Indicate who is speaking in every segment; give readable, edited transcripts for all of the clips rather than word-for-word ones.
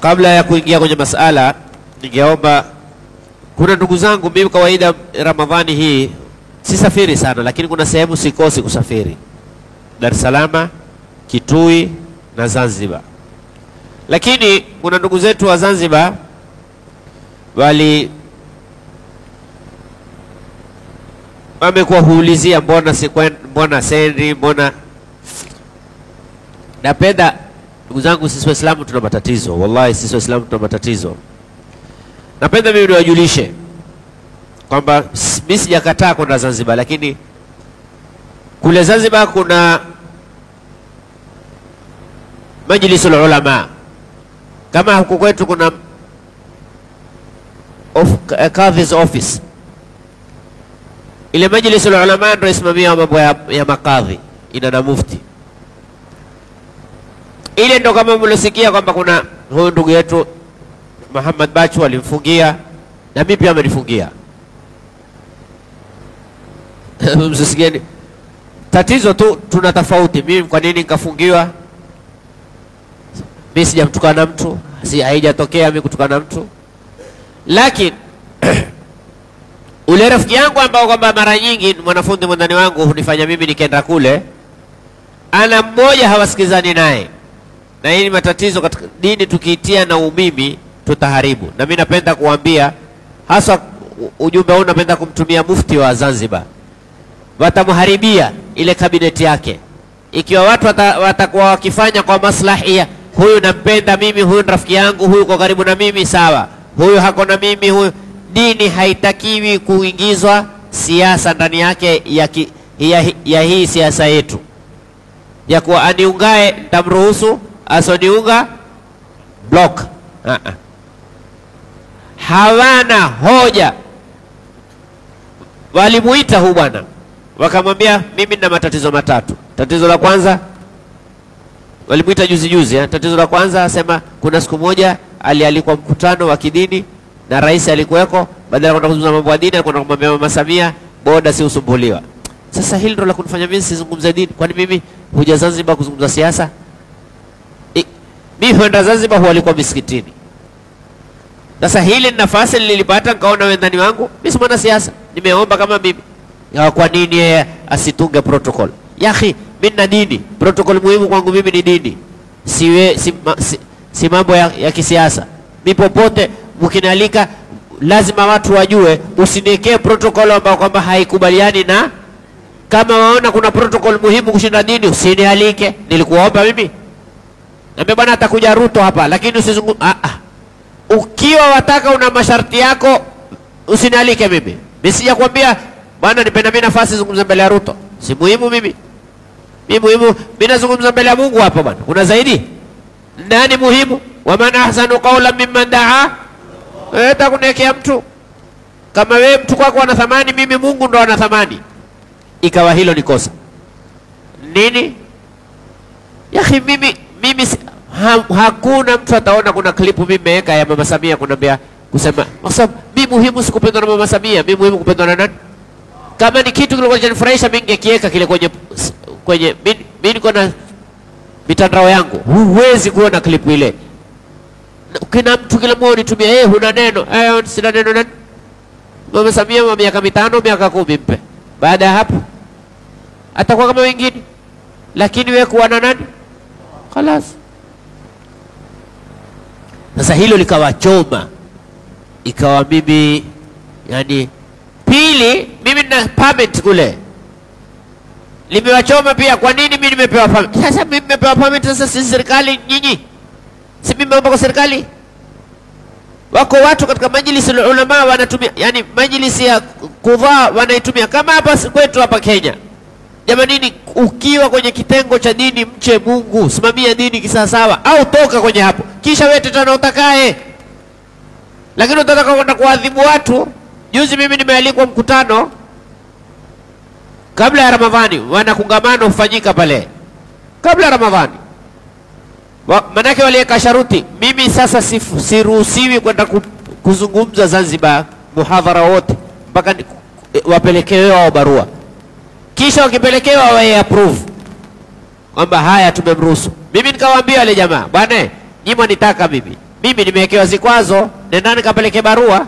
Speaker 1: kabla ya kuingia kwenye masala, ningeomba, kuna ndugu zangu, mimi kawaida Ramadhani hii sisafiri sana, lakini kuna sehemu sikosi kusafiri: Dar es Salaam, Kitui na Zanzibar. Lakini kuna ndugu zetu wa Zanzibar wamekuwa huulizia mbona sendi, mbona. Napenda ndugu zangu, sisi Waislamu tuna matatizo, wallahi sisi Waislamu tuna matatizo. Napenda mimi niwajulishe kwamba mimi sijakataa kwenda Zanzibar, lakini kule Zanzibar kuna Majlisul Ulama, kama huku kwetu kuna Kadhi's office. Ile Majlisul Ulama ndio isimamia mambo ya makadhi, ina na mufti. Ile ndo kama mlisikia kwamba kuna huyu ndugu yetu Muhammad Bachu alimfungia, na mimi pia amenifungia. Msisikieni. Tatizo tu tuna tofauti. Mimi kwa nini nikafungiwa? Mimi sijamtukana mtu, haijatokea mimi kutukana mtu. Lakini ule rafiki yangu ambao kwamba mara nyingi mwanafunzi mwandani wangu hunifanya mimi nikaenda kule, ana mmoja hawasikizani naye. Na hii ni matatizo katika dini, tukiitia na umimi tutaharibu. Na mimi napenda kuambia, hasa ujumbe huu napenda kumtumia mufti wa Zanzibar, watamharibia ile kabineti yake ikiwa watu watakuwa wakifanya kwa maslahi ya huyu nampenda mimi, huyu rafiki yangu, huyu kwa karibu na mimi, sawa, huyu hako na mimi, huyu. Dini haitakiwi kuingizwa siasa ndani yake ya hii siasa yetu ya kuwa aniungae nitamruhusu, asoniunga block. Hawana hoja. Walimuita huyu bwana, wakamwambia mimi nina matatizo matatu. Tatizo la kwanza, walimuita juzi tatizo la kwanza asema kuna siku moja alialikwa mkutano wa kidini na rais alikuweko, badala ya kwenda kuzungumza mambo ya dini alikwenda kumwambia Mama Samia boda si usumbuliwa. Sasa hili ndo la kunifanya mimi sizungumze dini. Kwani mimi huja Zanzibar kuzungumza siasa? Mimi huenda Zanzibar hualikwa misikitini. Sasa hili nafasi nilipata, nikaona wendani wangu, mimi si mwana siasa, nimeomba kama mimi. Kwa nini yeye asitunge protocol? Yaani mimi na dini, protocol muhimu kwangu mimi ni dini. Si mambo ya kisiasa. Mimi popote mkinialika lazima watu wajue, usiniwekee protocol ambayo kwamba haikubaliani na. Kama waona kuna protocol muhimu kushinda dini, usinialike. Nilikuomba mimi. Naambia bwana atakuja Ruto hapa, lakini ukiwa wataka una masharti yako usinialike mimi. Mimi sijakwambia bwana nipenda mimi nafasi zungumza mbele ya Ruto. Si muhimu mimi. Mimi muhimu mimi nazungumza mbele ya Mungu hapa bwana. Kuna zaidi? Nani muhimu? Wa man ahsanu qawlan mimman daa. Takuniwekea mtu. Kama wewe mtu kwako ana thamani, mimi Mungu ndo ana thamani. Ikawa hilo ni kosa. Nini? Yaani mimi hakuna mtu ataona kuna klipu mimi nimeweka ya Mama Samia kunambia kusema mimi muhimu sikupendwa na Mama Samia, mimi muhimu kupendwa na nani? Kama ni kitu kilikuwa kinanifurahisha mimi ningekiweka kile kwenye mimi niko na mitandao yangu. Huwezi kuona klipu ile. Kina mtu kila mmoja nitumia huna neno. Sina neno nani? Mama Samia wa miaka 5, miaka 10 mpe. Baada ya hapo atakuwa kama wengine. Lakini wewe kuwa na nani? Khalas. Sasa hilo likawachoma. Ikawa mimi yani pili mimi na permit kule. Limewachoma pia. Kwa nini mimi nimepewa permit? Sasa mimi nimepewa permit, sasa si serikali nyinyi. Si mimi mambo kwa serikali. Wako watu katika majlisi ya ulama wanatumia, yani majlisi ya kudhaa wanaitumia kama hapa kwetu hapa Kenya. Jamani, ukiwa kwenye kitengo cha dini mche Mungu, simamia dini kisawasawa au toka kwenye hapo. Kisha wewe tena utakae. Lakini utataka kwenda kuadhibu watu. Juzi mimi nimealikwa mkutano kabla ya Ramadhani, wana kongamano hufanyika pale kabla ya Ramadhani. Manake waliweka sharuti, mimi sasa siruhusiwi kwenda kuzungumza Zanzibar muhadhara wote mpaka wapelekewe wao barua. Kisha wakipelekewa wae approve kwamba haya tumemruhusu. Mimi nikawaambia wale jamaa, bwana nyinyi mnitaka mimi mimi nimewekewa zikwazo, nenda nikapeleke barua.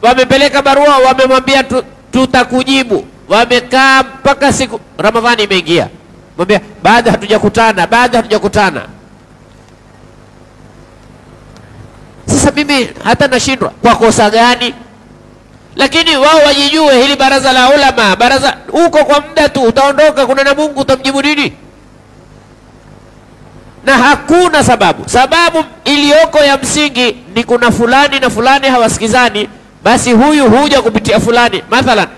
Speaker 1: Wamepeleka barua, wamemwambia tutakujibu. Wamekaa mpaka siku Ramadhani imeingia, mwambia baada hatujakutana. Sasa mimi hata nashindwa kwa kosa gani? Lakini wao wajijue, hili baraza la ulama, baraza uko kwa muda tu, utaondoka, kuna na Mungu, utamjibu nini? Na hakuna sababu iliyoko ya msingi ni kuna fulani na fulani hawasikizani, basi huyu huja kupitia fulani. Mathalan,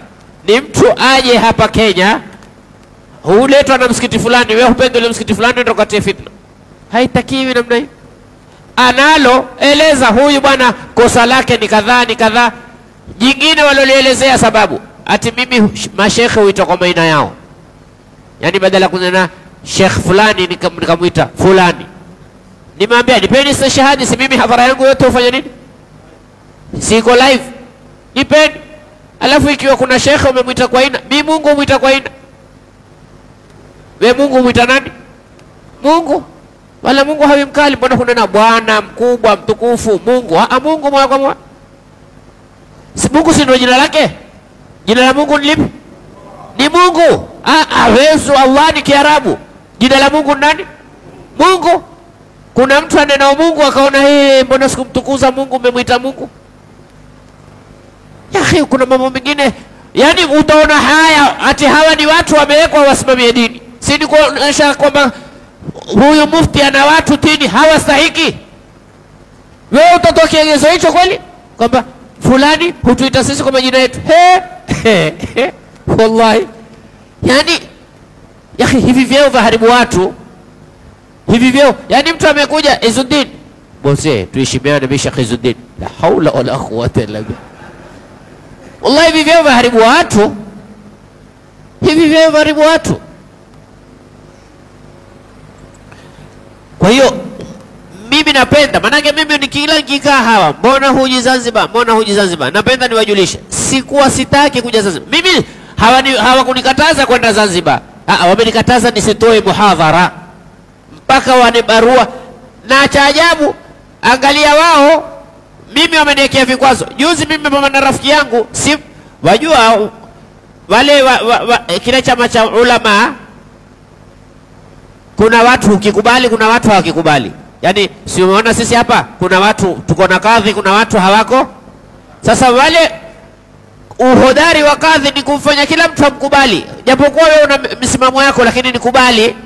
Speaker 1: ni mtu aje hapa Kenya, huletwa na msikiti fulani, wewe upende ile msikiti fulani ndio katie fitna. Haitakiwi namna hiyo. Analo eleza huyu bwana kosa lake ni kadhaa. Jingine walolielezea sababu, ati mimi mashekhe huitwa kwa maina yao. Yaani badala kunena Sheikh fulani nikamuita fulani. Nimwambia nipeni shahadi, si mimi hadhara yangu yote ufanya nini? Siko live. Nipeni. Alafu ikiwa kuna shekhe umemuita kwa aina, mimi Mungu umuita kwa aina. Wewe Mungu umuita nani? Mungu. Wala Mungu hawi mkali, mbona kunena bwana mkubwa mtukufu Mungu? Mungu moja kwa moja. Si Mungu si ndio jina lake? Jina la Mungu ni lipi? Ni Mungu. Wezu Allah ni Kiarabu. Jina la Mungu nani? Mungu. Kuna mtu anena Mungu akaona mbona sikumtukuza Mungu, umemuita Mungu? Ya kuna mambo mengine, yani utaona haya ati hawa ni watu wamewekwa wasimamie dini. Si ni kuonyesha kwamba huyu mufti ana watu tini hawastahiki. Wewe utatoa kigezo hicho kweli? Kwamba fulani hutuita sisi kwa majina yetu. Wallahi. Yani hivi vyeo vaharibu watu. Hivi vyeo, yani mtu amekuja Izuddin. Bose, tuheshimiane bi Sheikh Izuddin. La haula wala quwwata illa billah. Wallahi hivi vyeo vaharibu watu. Hivi vyeo vaharibu watu. Kwa hiyo mimi napenda, manake mimi nikikaa hawa, mbona huji Zanzibar? Napenda niwajulishe, sikuwa sitaki kuja Zanzibar. Mimi hawakunikataza kwenda Zanzibar. Wamenikataza nisitoe muhadhara mpaka wane barua. Na cha ajabu, angalia wao, mimi wameniwekea vikwazo. Juzi mimi pamoja na rafiki yangu, si wajua wale kile chama cha ulama, kuna watu ukikubali, kuna watu hawakikubali. Yani si umeona sisi hapa kuna watu tuko na kadhi, kuna watu hawako. Sasa wale uhodari wa kadhi ni kumfanya kila mtu amkubali, japokuwa wewe una msimamo yako, lakini nikubali.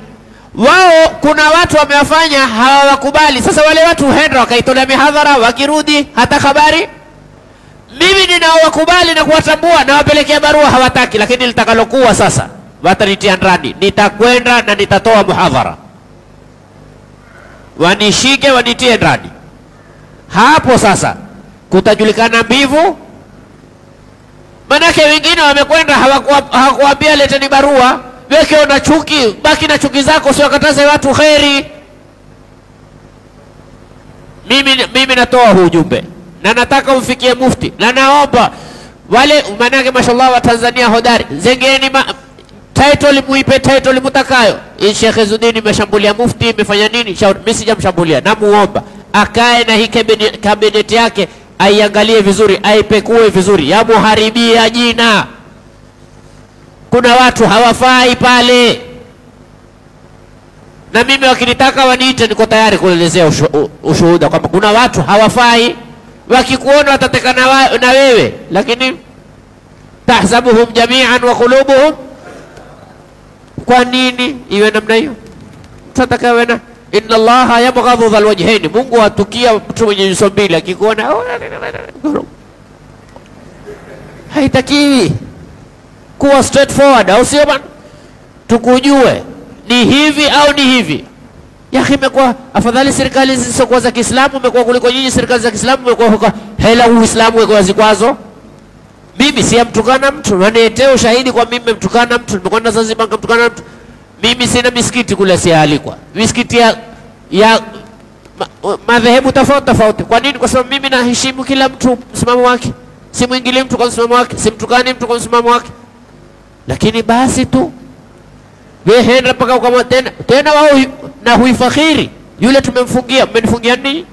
Speaker 1: Wao kuna watu wamewafanya hawakubali. Sasa wale watu huenda wakaitolea mihadhara, wakirudi hata habari. Mimi ninaowakubali na kuwatambua na wapelekea barua, hawataki. Lakini litakalokuwa sasa, watanitia ndani, nitakwenda na nitatoa muhadhara, wanishike wanitie ndani. Hapo sasa kutajulikana mbivu. Manake wengine wamekwenda hawakuambia leteni barua. Wewe una chuki, baki na chuki zako, usiwakataze watu khairi. Mimi natoa huu ujumbe na nataka umfikie mufti, na naomba wale, manake mashallah wa Tanzania hodari, zengeni title, muipe title mutakayo. Sheikh Izuddin imeshambulia mufti, imefanya nini? Mimi sijamshambulia, namuomba akae na hii kabineti yake, aiangalie vizuri, aipekue vizuri, yamuharibia jina. Kuna watu hawafai pale, na mimi wakinitaka waniite, niko tayari kuelezea ushuhuda kwamba kuna watu hawafai. Wakikuona watatekana na wewe, lakini tahsabuhum jami'an wa qulubuhum. Kwa nini iwe namna hiyo? Tunataka wena, inna Allaha yabghadhu dhal wajhain, Mungu atukia mtu mwenye nyuso mbili, akikuona haitakiwi. Kuwa straightforward, au sio bwana? Tukujue ni hivi au ni hivi. Imekuwa afadhali serikali zisizokuwa za Kiislamu imekuwa kuliko nyinyi serikali za Kiislamu imekuwa hela Uislamu weko zikwazo. Mimi si mtukana mtu, waniletee ushahidi kwa mimi mtukana mtu, nimekwenda Zanzibar mtukana mtu. Mimi sina misikiti kule, sialikwa misikiti ya madhehebu tofauti. Kwa nini? Kwa sababu mimi naheshimu kila mtu msimamo wake, simuingilie mtu kwa msimamo wake, simtukani mtu kwa msimamo wake. Lakini basi tu wewe henda mpaka kama tena wao na huifakhiri Yule tumemfungia. Mmenifungia nini?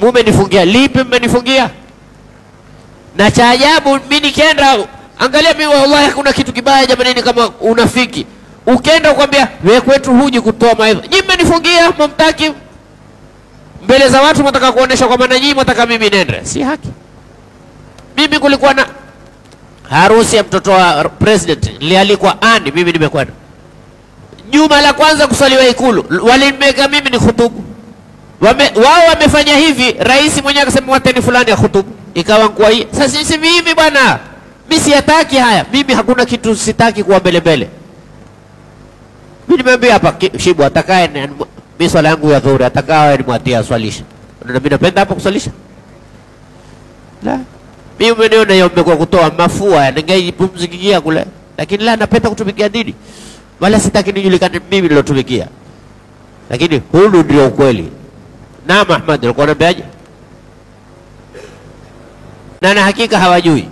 Speaker 1: Mmenifungia lipi? Mmenifungia. Na cha ajabu mimi nikienda, angalia mimi wallahi hakuna kitu kibaya jamani kama unafiki. Ukienda ukwambia wewe kwetu huji kutoa maidha. Nyinyi mmenifungia, mumtaki. Mbele za watu mtaka kuonesha kwa maana nyinyi mtaka mimi nende. Si haki. Mimi kulikuwa na harusi ya mtoto wa president, nilialikwa ani, mimi nimekwenda. Juma la kwanza kusaliwa Ikulu, walimeka mimi ni khutubu. Wao wamefanya hivi, rais mwenyewe akasema wateni fulani ya khutubu. Ikawa kwa hii. Sasa sisi mimi bwana, mimi siyataki haya. Mimi hakuna kitu sitaki kuwa mbele mbele. Mimi nimeambia hapa Shibu atakaye mimi swala yangu ya dhuhuri atakaye nimwatia swalisha. Na mimi napenda hapa kuswalisha. La. Mimi umeniona hiyo mmekuwa kutoa mafua, ningejipumzikia kule. Lakini la, napenda kutumikia dini. Wala sitaki nijulikane mimi nilotumikia. Lakini huu ndio ukweli. Na Ahmad alikuwa anambiaje? Na hakika hawajui.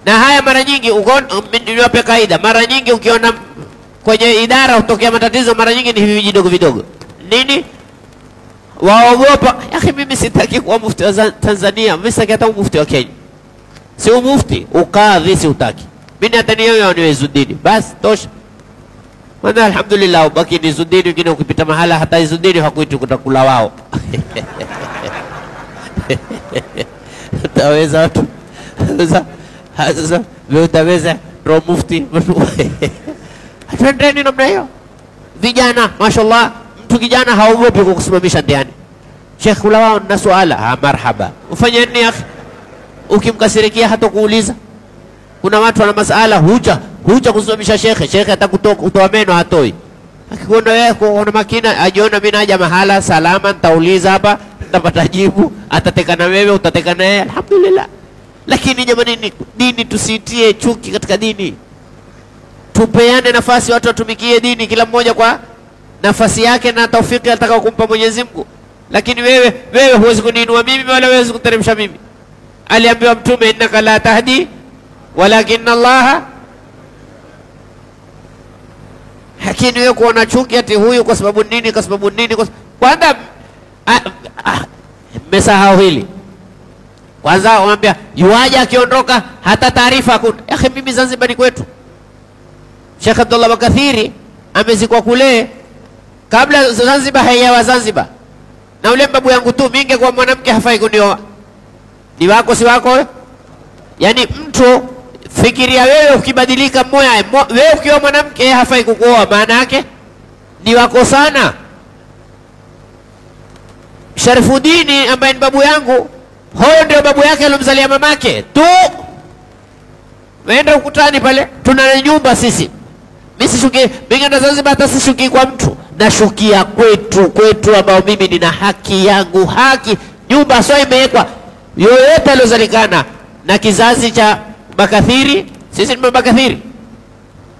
Speaker 1: Na haya mara nyingi niwape kaida, mara nyingi ukiona kwenye idara utokea matatizo, mara nyingi ni hivi vidogo vidogo. Nini? Waogopa. Yake mimi sitaki kuwa mufti wa Tanzania, mimi sitaki hata mufti wa Kenya. Si mufti, ukadhi si utaki. Mimi hata niyo ni Izudini. Bas tosha. Maana alhamdulillah ubaki ni Izudini, wengine ukipita mahala hata Izudini hakuiti kutakula wao. Utaweza watu. Sasa wewe utaweza pro mufti. Twendeni namna hiyo. Vijana mashallah, mtu kijana haogopi kukusimamisha ndiani. Sheikh kula wao na swala, marhaba. Ufanye nini akhi? Ukimkasirikia hata kuuliza. Kuna watu wana masala huja kusimamisha shekhe, shekhe atakutoa meno hatoi. Akikuona wewe kwa makina ajiona mimi naja mahala salama, nitauliza hapa, nitapata jibu, atateka na wewe, utateka na yeye, alhamdulillah. Lakini jamani, dini tusitie chuki katika dini. Tupeane nafasi watu watumikie dini, kila mmoja kwa nafasi yake na taufiki atakao kumpa Mwenyezi Mungu. Lakini wewe huwezi kuniinua mimi wala huwezi kuteremsha mimi. Aliambiwa Mtume, innaka la tahdi walakin Allah. Lakini wewe kuona chuki ati huyu kwa sababu nini, kwa sababu nini? Kwanza mmesahau hili. Kwanza wamwambia yuaje akiondoka hata taarifa hakuna. Akhi, mimi Zanzibar ni kwetu. Sheikh Abdullah Bakathiri amezikwa kule kabla Zanzibar haijawa Zanzibar. Na ule babu yangu tu, minge kwa mwanamke hafai kunioa. Ni wako si wako wewe? Yaani mtu fikiria wewe ukibadilika moya, wewe ukiwa mwanamke hafai kukuoa, maana yake ni wako sana. Sharifuddin ambaye ni babu yangu, huyo ndio babu yake alomzalia mamake tu. Waenda ukutani pale, tuna nyumba sisi. Mimi sishuki, mimi na Zanzibar hata sishuki kwa mtu. Nashukia kwetu ambao mimi nina haki yangu, haki. Nyumba sio imewekwa. Yoyote aliozalikana na kizazi cha Bakathiri, sisi ni Bakathiri,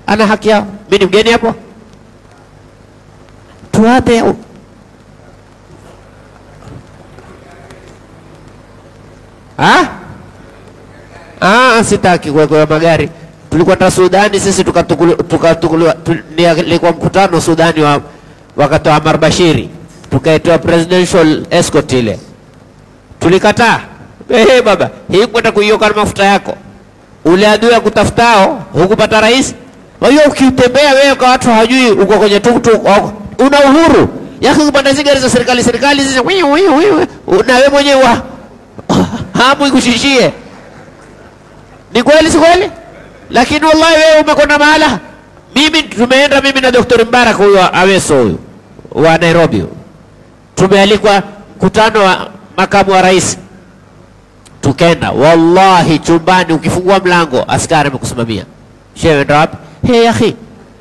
Speaker 1: ana haki yao. Mimi ni mgeni hapo. Tuape sitaki kwa magari. Tulikuwa na Sudani sisi tukatukuliwa nilikuwa mkutano Sudani wakati wa Omar Bashiri, tukaitoa presidential escort ile. Tulikataa. Baba, hii kwenda kuioka na mafuta yako. Ule adui kutafutao hukupata rais. Kwa hiyo ukitembea wewe kwa watu hawajui uko kwenye tuktuk, una uhuru. Yako kupanda zigari za serikali hizi na wewe mwenyewe hamu ikushishie. Ni kweli si kweli? Lakini wallahi wewe umekwenda mahala. Tumeenda mimi na Dr. Mbarak huyo Aweso huyo wa Nairobi. Tumealikwa mkutano wa makamu wa rais. Tukenda wallahi chumbani, ukifungua mlango askari amekusimamia. Shehe ndo wapi? Hey akhi,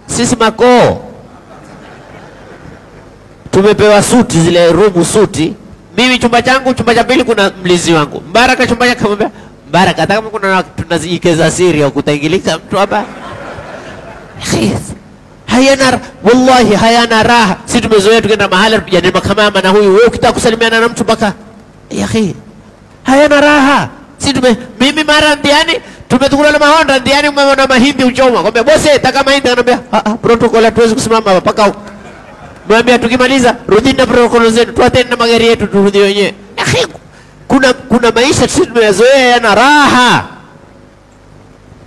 Speaker 1: sisi makoo tumepewa suti, zile rumu suti. Mimi chumba changu, chumba cha pili kuna mlinzi wangu. Mbaraka chumba chake, kamwambia Mbaraka, hata kama kuna tunazijikeza siri au kutaingilika mtu hapa. Hayana wallahi hayana raha. Sisi tumezoea tukenda mahali tupigane makamama na huyu, wewe ukitaka kusalimiana na mtu mpaka ya akhi hayana raha. Mimi mara ndiani tumetukula na mahonda ndiani, umeona mahindi uchoma. Kwambia bosi taka mahindi, anambia protocol hatuwezi kusimama mpaka Mwambia tukimaliza rudi na protokoli zetu, tuateni na magari yetu turudi wenyewe. Akhi, kuna maisha sisi tumeyazoea yana raha.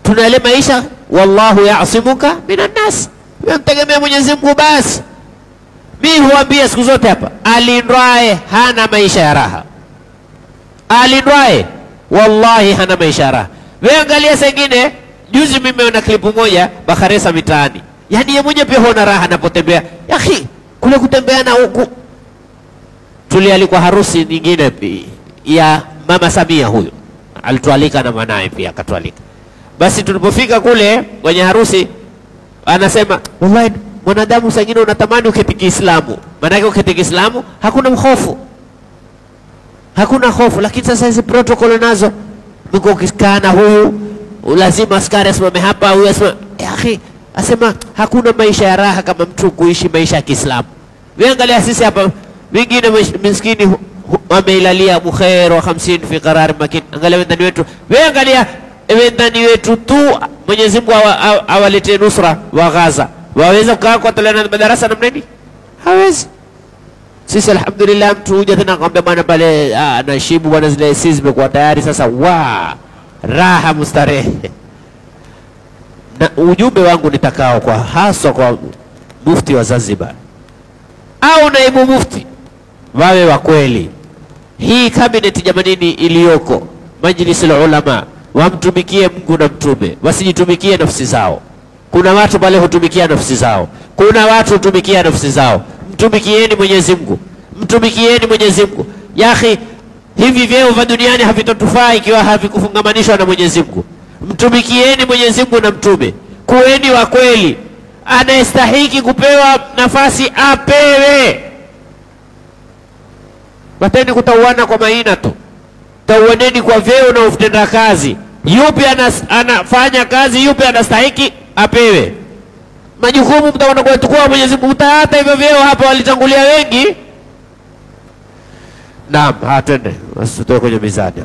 Speaker 1: Tuna ile maisha wallahu ya'simuka minan nas. Mtegemea Mwenyezi Mungu basi. Mimi huambia siku zote hapa, alindwae hana maisha ya raha. Alindwae wallahi hana maisha ya raha. Wewe angalia sengine, juzi mimi nimeona klipu moja Bakharesa mitaani. Yaani yeye mwenyewe pia hana raha anapotembea. Akhi, kule kutembea na huku. Alikuwa harusi nyingine ya Mama Samia huyo. Alitualika na mwanae pia akatualika. Basi tulipofika kule kwenye harusi anasema, wallahi mwanadamu sangine unatamani uketi Kiislamu. Maana yake uketi Kiislamu hakuna mhofu. Hakuna hofu, lakini sasa hizi protocol nazo mko ukikaa na huyu lazima askari asimame hapa, huyu asimame. Akhi, asema hakuna maisha ya raha kama mtu kuishi maisha ya Kiislamu. Wewe angalia sisi hapa wengine miskini wameilalia bukhair wa 50 fi qarar makin. Angalia wendani wetu. Wewe angalia wendani wetu tu Mwenyezi Mungu awalete nusra wa Gaza. Waweza kukaa kwa tolena madarasa namna nini? Hawezi. Sisi alhamdulillah mtu huja tena kwambia bwana pale anashibu bwana zile AC zimekuwa tayari sasa raha mustarehe. Na ujumbe wangu nitakao kwa haswa kwa mufti wa Zanzibar au naibu mufti wawe wa kweli. Hii cabinet jamanini iliyoko majlisul ulama wamtumikie Mungu na mtume, wasijitumikie nafsi zao. Kuna watu pale hutumikia nafsi zao, kuna watu hutumikia nafsi zao. Mtumikieni Mwenyezi Mungu, mtumikieni Mwenyezi Mungu. Ya akhi, hivi vyeo vya duniani havitotufaa ikiwa havikufungamanishwa na Mwenyezi Mungu. Mtumikieni Mwenyezi Mungu na mtume, kuweni wa kweli. Anayestahiki kupewa nafasi apewe. Wateni kutauana kwa maina tu, tauaneni kwa vyeo na utenda kazi. Yupi anafanya kazi, yupi anastahiki apewe. Majukumu mtaona kwa tukua Mwenyezi Mungu, hata hivyo vyeo hapa walitangulia wengi. Naam, twende wasitoe kwenye mizani.